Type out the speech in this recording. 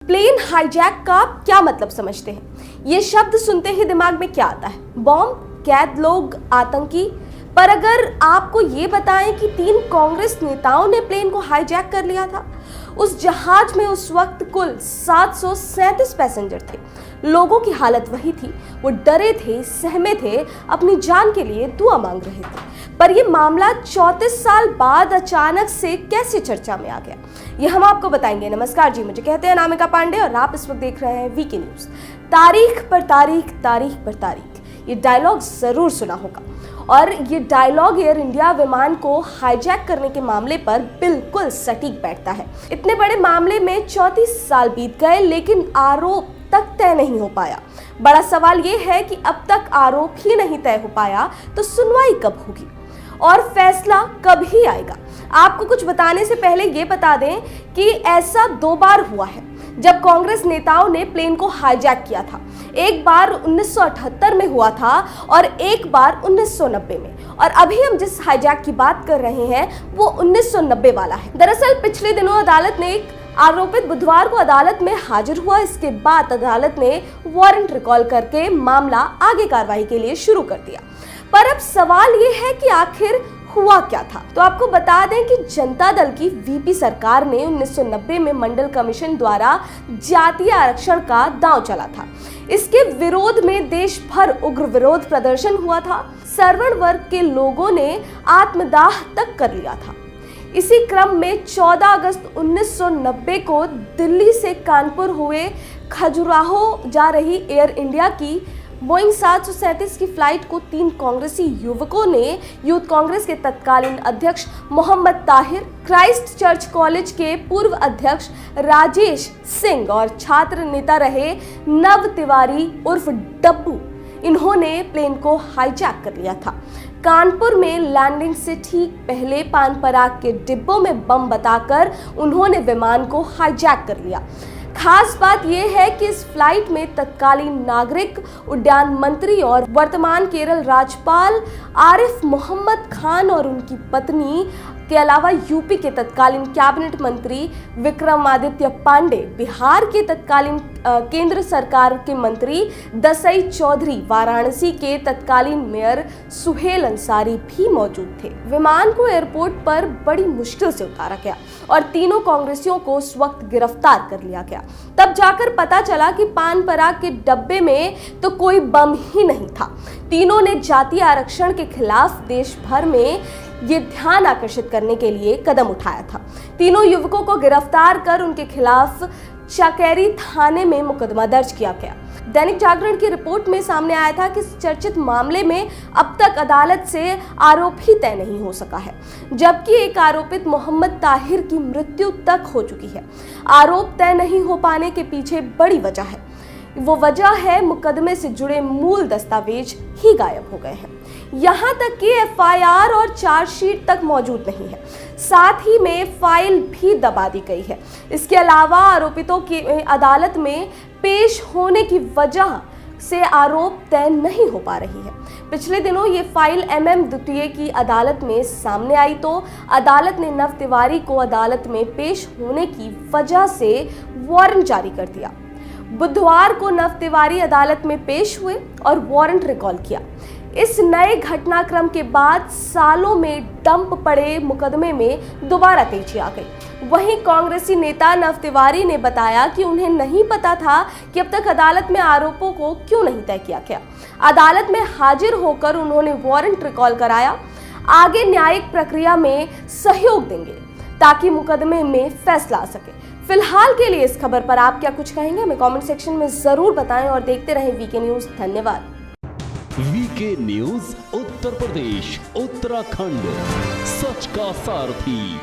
Plane hijack का क्या मतलब समझते हैं? ये शब्द सुनते ही दिमाग में क्या आता है? बॉम्ब, कैद लोग, आतंकी। पर अगर आपको ये बताएं कि 3 कांग्रेस नेताओं ने प्लेन को हाईजैक कर लिया था। उस जहाज में उस वक्त कुल 737 पैसेंजर थे। लोगों की हालत वही थी, वो डरे थे, सहमे थे, अपनी जान के लिए दुआ मांग रहे थे। पर यह मामला 34 साल बाद अचानक से कैसे चर्चा में आ गया, ये हम आपको बताएंगे। नमस्कार जी, मुझे कहते हैं अनामिका पांडे और आप इस वक्त देख रहे हैं वीके न्यूज। तारीख पर तारीख, तारीख पर तारीख, ये डायलॉग जरूर सुना होगा। और ये डायलॉग एयर इंडिया विमान को हाईजैक करने के मामले पर बिल्कुल सटीक बैठता है। इतने बड़े मामले में 34 साल बीत गए, लेकिन आरोप तक तय नहीं हो पाया। बड़ा सवाल ये है कि अब तक आरोप ही नहीं तय हो पाया तो सुनवाई कब होगी और फैसला कब ही आएगा। आपको कुछ बताने से पहले ये बता दें कि ऐसा 2 बार हुआ है जब कांग्रेस नेताओं ने प्लेन को हाईजैक किया था। एक बार 1978 में हुआ था और एक बार 1990 में। और अभी हम जिस हाईजैक की बात कर रहे हैं वो 1990 वाला है। दरअसल पिछले दिनों अदालत ने एक आरोपित बुधवार को अदालत में हाजिर हुआ। इसके बाद अदालत ने वारंट रिकॉल करके मामला आगे कार्रवाई के लिए शुरू कर दिया। पर अब सवाल ये है कि आखिर हुआ क्या था। तो आपको बता दें कि जनता दल की वीपी सरकार ने 1990 में मंडल कमीशन द्वारा जातीय आरक्षण का दांव चला था। इसके विरोध में देश भर उग्र विरोध प्रदर्शन हुआ था। सवर्ण वर्ग के लोगों ने आत्मदाह तक कर लिया था। इसी क्रम में 14 अगस्त 1990 को दिल्ली से कानपुर हुए खजुराहो जा रही एयर इंडिया की बोइंग 737 की फ्लाइट को 3 कांग्रेसी युवकों ने यूथ कांग्रेस के तत्कालीन अध्यक्ष Mohammad Tahir, Christ Church college के पूर्व अध्यक्ष राजेश सिंह और छात्र नेता रहे नव तिवारी उर्फ डब्बू, इन्होंने प्लेन को हाईजैक कर लिया था। कानपुर में लैंडिंग से ठीक पहले पान पराग के डिब्बों में बम बताकर उन्होंने विमान को हाईजैक कर लिया। खास बात यह है कि इस फ्लाइट में तत्कालीन नागरिक उड्डयन मंत्री और वर्तमान केरल राज्यपाल आरिफ मोहम्मद खान और उनकी पत्नी के अलावा यूपी के तत्कालीन कैबिनेट मंत्री विक्रमादित्य पांडे, बिहार के तत्कालीन केंद्र सरकार के मंत्री दसई चौधरी, वाराणसी के तत्कालीन मेयर सुहेल अंसारी भी मौजूद थे। विमान को एयरपोर्ट पर बड़ी मुश्किल से उतारा गया और तीनों कांग्रेसियों को उस वक्त गिरफ्तार कर लिया गया। तब जाकर पता चला कि पान पराग के डब्बे में तो कोई बम ही नहीं था। तीनों ने जातीय आरक्षण के खिलाफ देश भर में ये ध्यान आकर्षित करने के लिए कदम उठाया था। तीनों युवकों को गिरफ्तार कर उनके खिलाफ चकेरी थाने में मुकदमा दर्ज किया गया। दैनिक जागरण की रिपोर्ट में सामने आया था कि इस चर्चित मामले में अब तक अदालत से आरोप ही तय नहीं हो सका है, जबकि एक आरोपित मोहम्मद ताहिर की मृत्यु तक हो चुकी है। आरोप तय नहीं हो पाने के पीछे बड़ी वजह है। वो वजह है मुकदमे से जुड़े मूल दस्तावेज ही गायब हो गए हैं। यहाँ तक कि एफआईआर और चार्जशीट तक मौजूद नहीं है, साथ ही में फाइल भी दबा दी गई है। इसके अलावा आरोपितों की अदालत में पेश होने की वजह से आरोप तय नहीं हो पा रही है। पिछले दिनों ये फाइल MM द्वितीय की अदालत में सामने आई तो अदालत ने नव तिवारी को अदालत में पेश होने की वजह से वारंट जारी कर दिया। बुधवार को नव तिवारी अदालत में पेश हुए और वारंट रिकॉल किया। इस नए घटनाक्रम के बाद सालों में डंप पड़े मुकदमे में दोबारा तेजी आ गई। वहीं कांग्रेसी नेता नव तिवारी ने बताया कि उन्हें नहीं पता था कि अब तक अदालत में आरोपों को क्यों नहीं तय किया गया। अदालत में हाजिर होकर उन्होंने वारंट रिकॉल कराया। आगे न्यायिक प्रक्रिया में सहयोग देंगे ताकि मुकदमे में फैसला आ सके। फिलहाल के लिए इस खबर पर आप क्या कुछ कहेंगे, हमें कमेंट सेक्शन में जरूर बताएं और देखते रहें वीके न्यूज। धन्यवाद। वीके न्यूज उत्तर प्रदेश, उत्तराखंड, सच का सारथी।